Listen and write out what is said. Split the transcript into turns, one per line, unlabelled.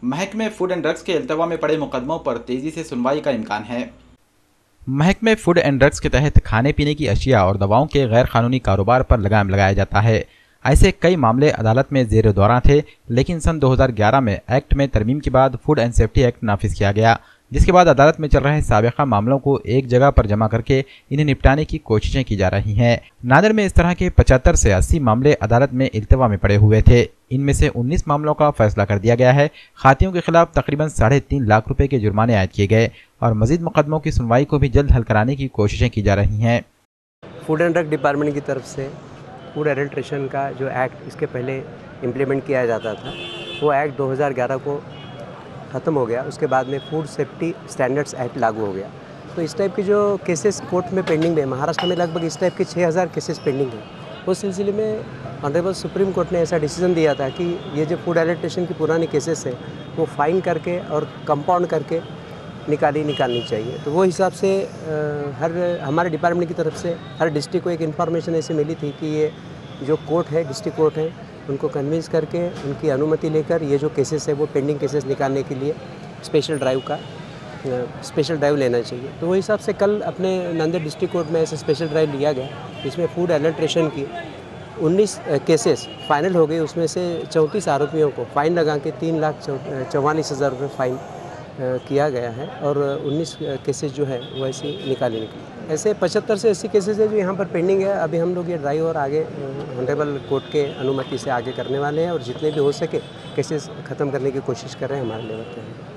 महकमे food and drugs के इल्तवा में पड़े मुकदमों पर तेजी से सुनवाई का इम्कान है। महकमे फूड एंड ड्रग्स के तहत खाने पीने की अशिया और दवाओं के गैर कानूनी कारोबार पर लगाम लगाया जाता है। ऐसे कई मामले अदालत में जेर दौरा थे, लेकिन सन 2011 में एक्ट में तरमीम के बाद फूड एंड सेफ्टी एक्ट नाफिज किया गया, जिसके बाद अदालत में चल रहे साबिका मामलों को एक जगह पर जमा करके इन्हें निपटाने की कोशिशें की जा रही हैं। नादिर में इस तरह के 75 से 80 मामले अदालत में इल्तवा में पड़े हुए थे। इनमें से 19 मामलों का फैसला कर दिया गया है। खातियों के खिलाफ तकरीबन 3.5 लाख रुपए के जुर्माने आयद किए गए और मजीद मुकदमों की सुनवाई को भी जल्द हल कराने की कोशिशें की जा रही हैं।
फूड एंड ड्रग डिपार्टमेंट की तरफ से फूड एडल्ट्रेशन का जो एक्ट इसके पहले इम्प्लीमेंट किया जाता था, वो एक्ट 2011 को ख़त्म हो गया। उसके बाद में फूड सेफ्टी स्टैंडर्ड्स एक्ट लागू हो गया। तो इस टाइप के जो केसेस कोर्ट में पेंडिंग है, महाराष्ट्र में लगभग इस टाइप के 6000 केसेस पेंडिंग है। उस सिलसिले में ऑनरेबल सुप्रीम कोर्ट ने ऐसा डिसीजन दिया था कि ये जो फूड एडल्ट्रेशन की पुरानी केसेस है वो फाइन करके और कंपाउंड करके निकालनी चाहिए। तो वो हिसाब से हमारे डिपार्टमेंट की तरफ से हर डिस्ट्रिक्ट को एक इन्फॉर्मेशन ऐसे मिली थी कि ये जो कोर्ट है, डिस्ट्रिक्ट कोर्ट है, उनको कन्विंस करके उनकी अनुमति लेकर ये जो केसेस है वो पेंडिंग केसेस निकालने के लिए स्पेशल ड्राइव लेना चाहिए। तो वो हिसाब से कल अपने नांदेड़ डिस्ट्रिक्ट कोर्ट में ऐसे स्पेशल ड्राइव लिया गया, जिसमें फूड एडल्ट्रेशन की 19 केसेस फाइनल हो गए। उसमें से 34 आरोपियों को फाइन लगा के 3,44,000 रुपये फाइन किया गया है और 19 केसेस जो है वो ऐसे निकाले निकले। ऐसे 75 से 80 केसेस है जो यहाँ पर पेंडिंग है। अभी हम लोग ये ड्राइव और आगे ऑनरेबल कोर्ट के अनुमति से आगे करने वाले हैं और जितने भी हो सके केसेस ख़त्म करने की कोशिश कर रहे हैं हमारे लेवल पे।